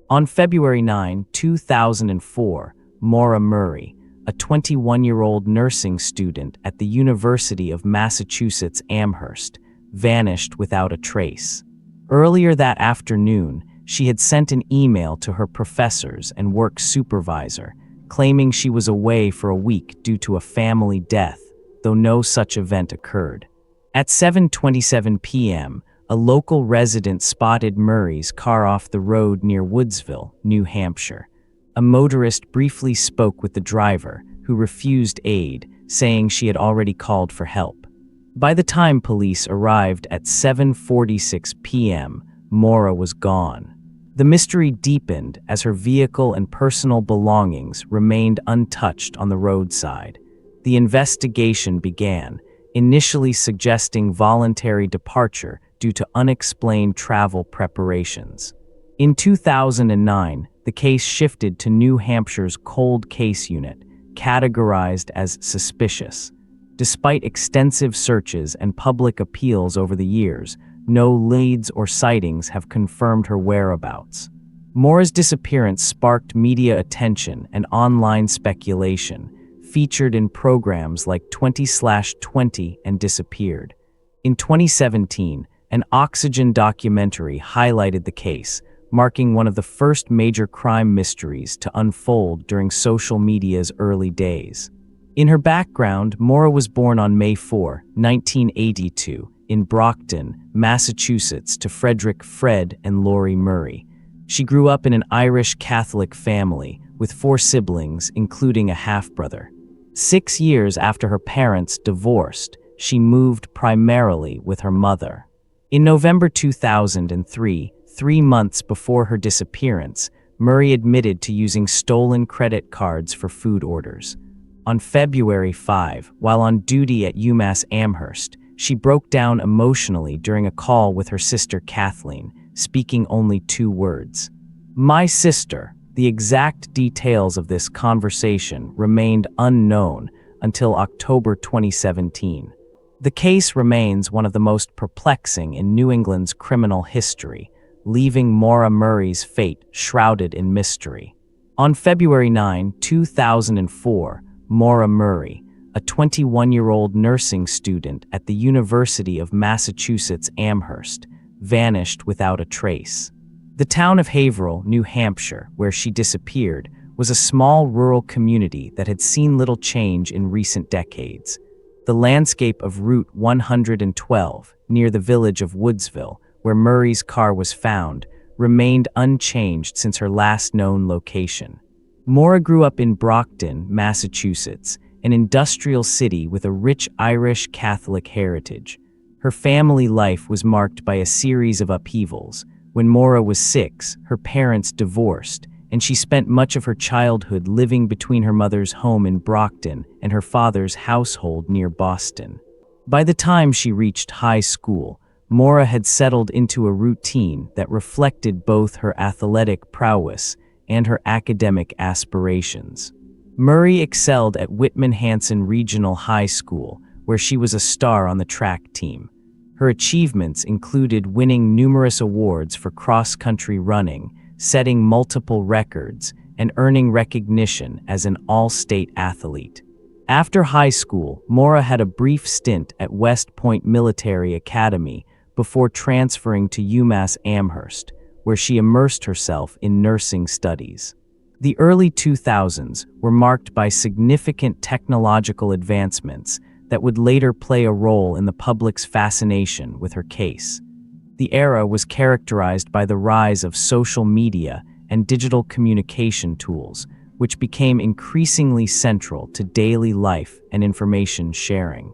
On February 9, 2004, Maura Murray, a 21-year-old nursing student at the University of Massachusetts Amherst, vanished without a trace. Earlier that afternoon, she had sent an email to her professors and work supervisor, claiming she was away for a week due to a family death, though no such event occurred. At 7:27 p.m., a local resident spotted Murray's car off the road near Woodsville, New Hampshire. A motorist briefly spoke with the driver, who refused aid, saying she had already called for help. By the time police arrived at 7:46 p.m., Maura was gone. The mystery deepened as her vehicle and personal belongings remained untouched on the roadside. The investigation began, initially suggesting voluntary departure due to unexplained travel preparations. In 2009, the case shifted to New Hampshire's Cold Case Unit, categorized as suspicious. Despite extensive searches and public appeals over the years, no leads or sightings have confirmed her whereabouts. Maura's disappearance sparked media attention and online speculation, featured in programs like 20/20 and Disappeared. In 2017, an Oxygen documentary highlighted the case, marking one of the first major crime mysteries to unfold during social media's early days. In her background, Maura was born on May 4, 1982, in Brockton, Massachusetts, to Frederick "Fred" and Laurie Murray. She grew up in an Irish Catholic family with 4 siblings, including a half-brother. 6 years after her parents divorced, she moved primarily with her mother. In November 2003, 3 months before her disappearance, Murray admitted to using stolen credit cards for food orders. On February 5, while on duty at UMass Amherst, she broke down emotionally during a call with her sister Kathleen, speaking only 2 words. "My sister." The exact details of this conversation remained unknown until October 2017. The case remains one of the most perplexing in New England's criminal history, leaving Maura Murray's fate shrouded in mystery. On February 9, 2004, Maura Murray, a 21-year-old nursing student at the University of Massachusetts Amherst, vanished without a trace. The town of Haverhill, New Hampshire, where she disappeared, was a small rural community that had seen little change in recent decades. The landscape of Route 112, near the village of Woodsville, where Murray's car was found, remained unchanged since her last known location. Maura grew up in Brockton, Massachusetts, an industrial city with a rich Irish Catholic heritage. Her family life was marked by a series of upheavals. When Maura was 6, her parents divorced, and she spent much of her childhood living between her mother's home in Brockton and her father's household near Boston. By the time she reached high school, Maura had settled into a routine that reflected both her athletic prowess and her academic aspirations. Murray excelled at Whitman-Hanson Regional High School, where she was a star on the track team. Her achievements included winning numerous awards for cross-country running, setting multiple records, and earning recognition as an all-state athlete. After high school, Maura had a brief stint at West Point Military Academy before transferring to UMass Amherst, where she immersed herself in nursing studies. The early 2000s were marked by significant technological advancements that would later play a role in the public's fascination with her case. The era was characterized by the rise of social media and digital communication tools, which became increasingly central to daily life and information sharing.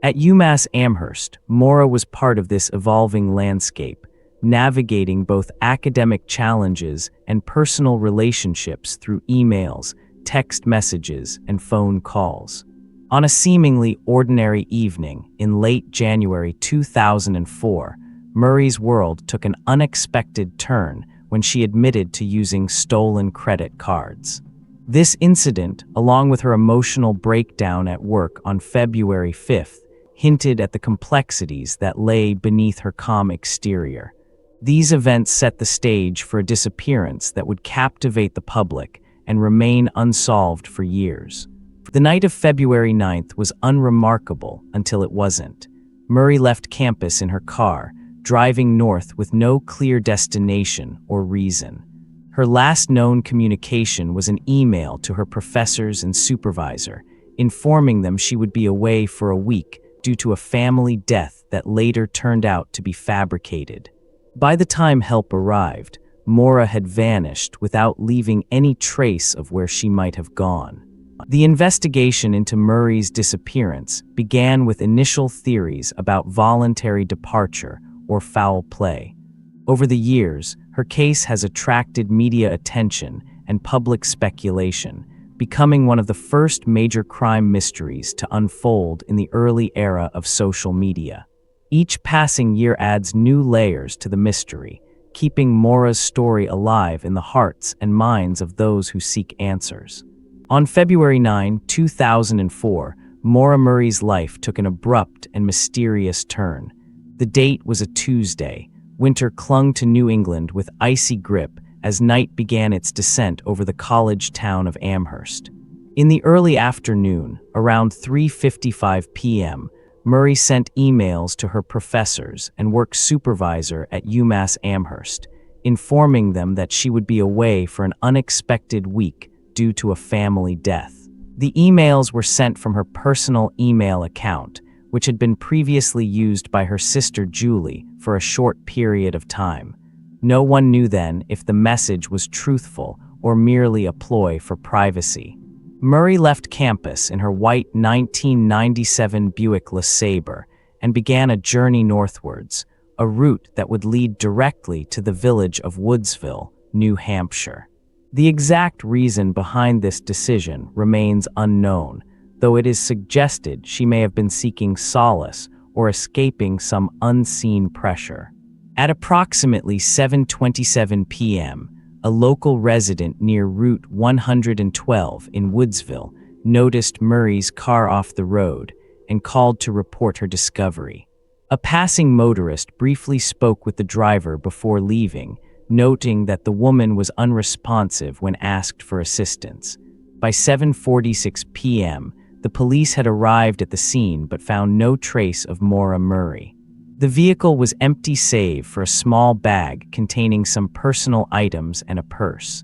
At UMass Amherst, Maura was part of this evolving landscape, navigating both academic challenges and personal relationships through emails, text messages, and phone calls. On a seemingly ordinary evening in late January 2004, Murray's world took an unexpected turn when she admitted to using stolen credit cards. This incident, along with her emotional breakdown at work on February 5th, hinted at the complexities that lay beneath her calm exterior. These events set the stage for a disappearance that would captivate the public and remain unsolved for years. The night of February 9th was unremarkable until it wasn't. Murray left campus in her car, driving north with no clear destination or reason. Her last known communication was an email to her professors and supervisor, informing them she would be away for a week due to a family death that later turned out to be fabricated. By the time help arrived, Maura had vanished without leaving any trace of where she might have gone. The investigation into Murray's disappearance began with initial theories about voluntary departure or foul play. Over the years, her case has attracted media attention and public speculation, becoming one of the first major crime mysteries to unfold in the early era of social media. Each passing year adds new layers to the mystery, keeping Maura's story alive in the hearts and minds of those who seek answers. On February 9, 2004, Maura Murray's life took an abrupt and mysterious turn. The date was a Tuesday. Winter clung to New England with icy grip as night began its descent over the college town of Amherst. In the early afternoon, around 3:55 p.m., Murray sent emails to her professors and work supervisor at UMass Amherst, informing them that she would be away for an unexpected week due to a family death. The emails were sent from her personal email account, which had been previously used by her sister Julie for a short period of time. No one knew then if the message was truthful or merely a ploy for privacy. Murray left campus in her white 1997 Buick LeSabre and began a journey northwards, a route that would lead directly to the village of Woodsville, New Hampshire. The exact reason behind this decision remains unknown, though it is suggested she may have been seeking solace or escaping some unseen pressure. At approximately 7:27 p.m., a local resident near Route 112 in Woodsville noticed Murray's car off the road and called to report her discovery. A passing motorist briefly spoke with the driver before leaving, noting that the woman was unresponsive when asked for assistance. By 7:46 p.m., the police had arrived at the scene but found no trace of Maura Murray. The vehicle was empty save for a small bag containing some personal items and a purse.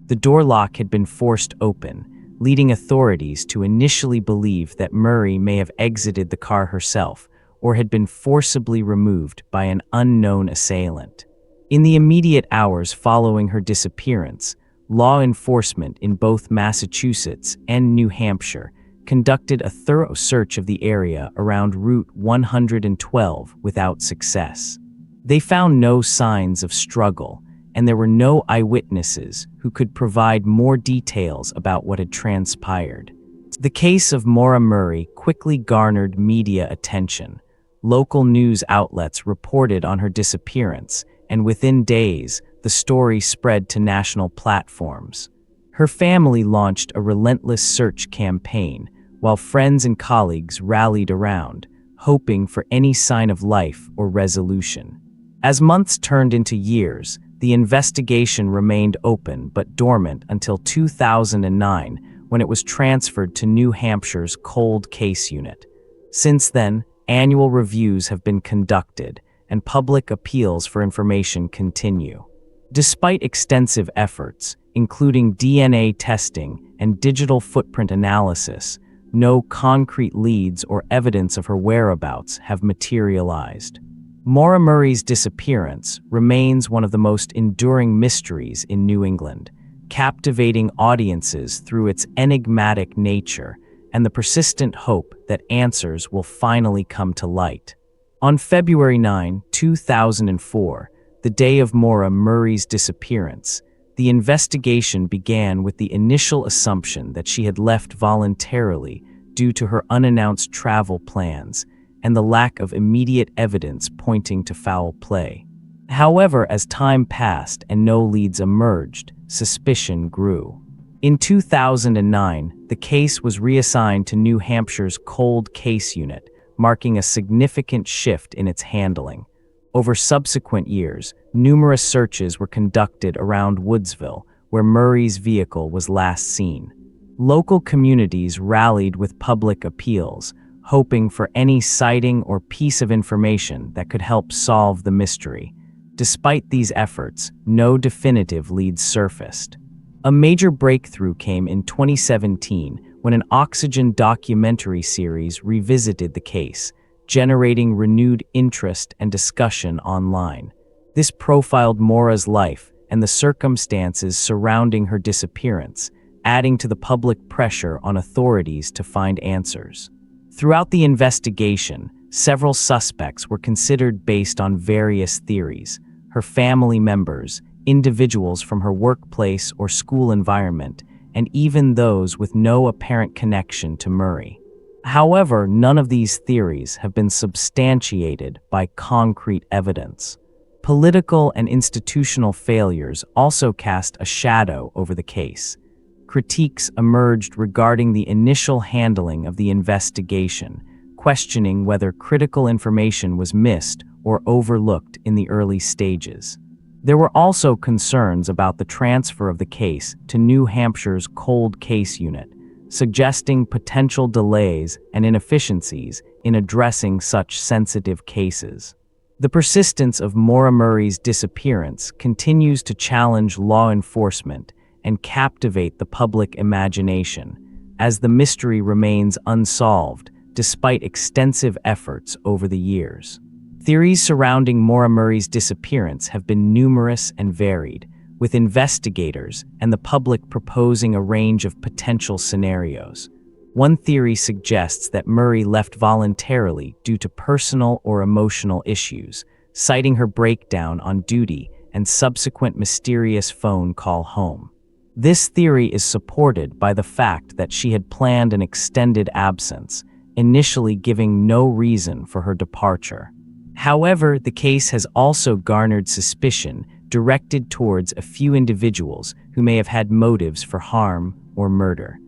The door lock had been forced open, leading authorities to initially believe that Murray may have exited the car herself or had been forcibly removed by an unknown assailant. In the immediate hours following her disappearance, law enforcement in both Massachusetts and New Hampshire conducted a thorough search of the area around Route 112 without success. They found no signs of struggle, and there were no eyewitnesses who could provide more details about what had transpired. The case of Maura Murray quickly garnered media attention. Local news outlets reported on her disappearance, and within days, the story spread to national platforms. Her family launched a relentless search campaign, while friends and colleagues rallied around, hoping for any sign of life or resolution. As months turned into years, the investigation remained open but dormant until 2009, when it was transferred to New Hampshire's Cold Case Unit. Since then, annual reviews have been conducted, and public appeals for information continue. Despite extensive efforts, including DNA testing and digital footprint analysis, no concrete leads or evidence of her whereabouts have materialized. Maura Murray's disappearance remains one of the most enduring mysteries in New England, captivating audiences through its enigmatic nature and the persistent hope that answers will finally come to light. On February 9, 2004, the day of Maura Murray's disappearance, the investigation began with the initial assumption that she had left voluntarily due to her unannounced travel plans and the lack of immediate evidence pointing to foul play. However, as time passed and no leads emerged, suspicion grew. In 2009, the case was reassigned to New Hampshire's Cold Case Unit, marking a significant shift in its handling. Over subsequent years, numerous searches were conducted around Woodsville, where Murray's vehicle was last seen. Local communities rallied with public appeals, hoping for any sighting or piece of information that could help solve the mystery. Despite these efforts, no definitive leads surfaced. A major breakthrough came in 2017 when an Oxygen documentary series revisited the case, generating renewed interest and discussion online. This profiled Maura's life and the circumstances surrounding her disappearance, adding to the public pressure on authorities to find answers. Throughout the investigation, several suspects were considered based on various theories: her family members, individuals from her workplace or school environment, and even those with no apparent connection to Murray. However, none of these theories have been substantiated by concrete evidence. Political and institutional failures also cast a shadow over the case. Critiques emerged regarding the initial handling of the investigation, questioning whether critical information was missed or overlooked in the early stages. There were also concerns about the transfer of the case to New Hampshire's Cold Case Unit, suggesting potential delays and inefficiencies in addressing such sensitive cases. The persistence of Mauramurray's disappearance continues to challenge law enforcement and captivate the public imagination, as the mystery remains unsolved despite extensive efforts over the years. Theories surrounding Mauramurray's disappearance have been numerous and varied, with investigators and the public proposing a range of potential scenarios. One theory suggests that Murray left voluntarily due to personal or emotional issues, citing her breakdown on duty and subsequent mysterious phone call home. This theory is supported by the fact that she had planned an extended absence, initially giving no reason for her departure. However, the case has also garnered suspicion directed towards a few individuals who may have had motives for harm or murder.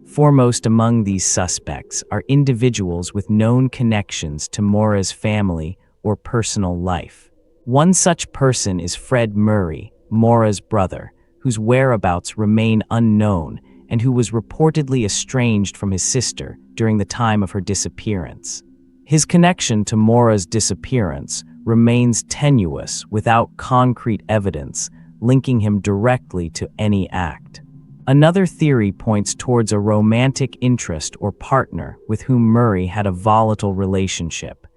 Foremost among these suspects are individuals with known connections to Maura's family or personal life. One such person is Fred Murray, Maura's brother, whose whereabouts remain unknown and who was reportedly estranged from his sister during the time of her disappearance. His connection to Maura's disappearance remains tenuous without concrete evidence linking him directly to any act. Another theory points towards a romantic interest or partner with whom Murray had a volatile relationship.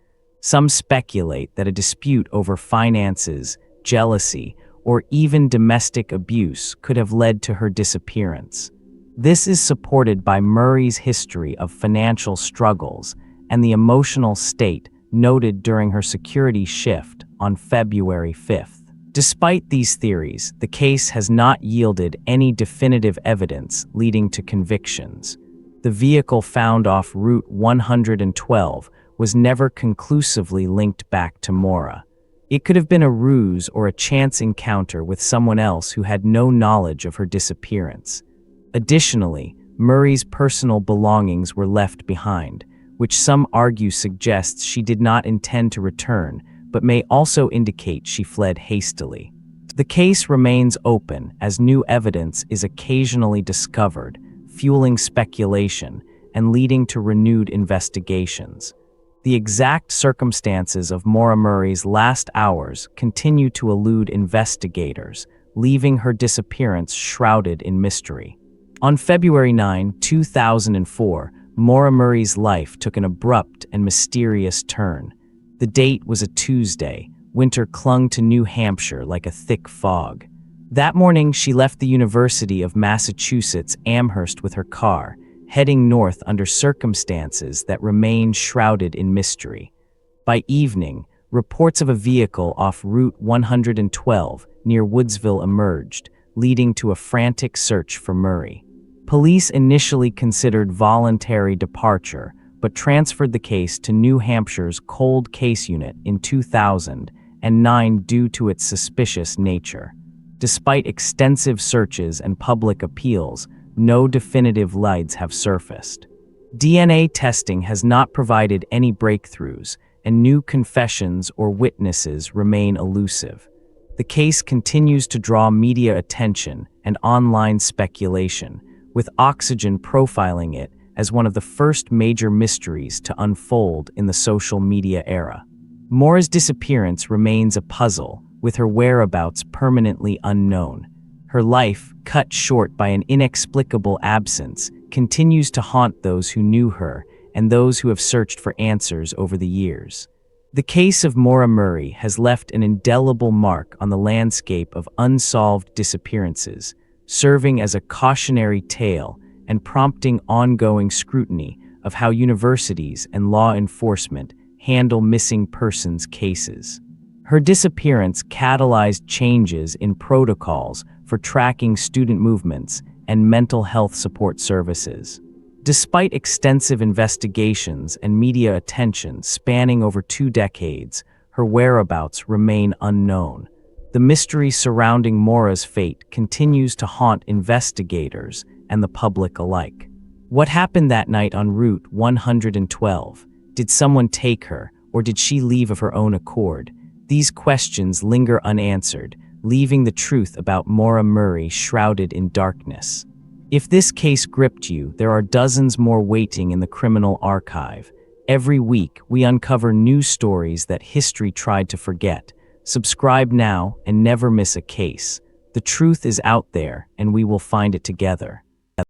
Some speculate that a dispute over finances, jealousy, or even domestic abuse could have led to her disappearance. This is supported by Murray's history of financial struggles and the emotional state noted during her security shift on February 5th. Despite these theories, the case has not yielded any definitive evidence leading to convictions. The vehicle found off Route 112 was never conclusively linked back to Maura. It could have been a ruse or a chance encounter with someone else who had no knowledge of her disappearance. Additionally, Murray's personal belongings were left behind, which some argue suggests she did not intend to return, but may also indicate she fled hastily. The case remains open as new evidence is occasionally discovered, fueling speculation and leading to renewed investigations. The exact circumstances of Mauramurray's last hours continue to elude investigators, leaving her disappearance shrouded in mystery. On February 9, 2004, Mauramurray's life took an abrupt and mysterious turn. The date was a Tuesday. Winter clung to New Hampshire like a thick fog. That morning, she left the University of Massachusetts Amherst with her car, heading north under circumstances that remained shrouded in mystery. By evening, reports of a vehicle off Route 112 near Woodsville emerged, leading to a frantic search for Murray. Police initially considered voluntary departure, but transferred the case to New Hampshire's Cold Case Unit in 2009 due to its suspicious nature. Despite extensive searches and public appeals, no definitive leads have surfaced. DNA testing has not provided any breakthroughs, and new confessions or witnesses remain elusive. The case continues to draw media attention and online speculation, with Oxygen profiling it as one of the first major mysteries to unfold in the social media era. Maura's disappearance remains a puzzle, with her whereabouts permanently unknown. Her life, cut short by an inexplicable absence, continues to haunt those who knew her and those who have searched for answers over the years. The case of Maura Murray has left an indelible mark on the landscape of unsolved disappearances, serving as a cautionary tale and prompting ongoing scrutiny of how universities and law enforcement handle missing persons cases. Her disappearance catalyzed changes in protocols for tracking student movements and mental health support services. Despite extensive investigations and media attention spanning over 2 decades, her whereabouts remain unknown. The mystery surrounding Maura's fate continues to haunt investigators and the public alike. What happened that night on Route 112? Did someone take her, or did she leave of her own accord? These questions linger unanswered, leaving the truth about Maura Murray shrouded in darkness. If this case gripped you, there are dozens more waiting in the criminal archive. Every week, we uncover new stories that history tried to forget. Subscribe now and never miss a case. The truth is out there, and we will find it together.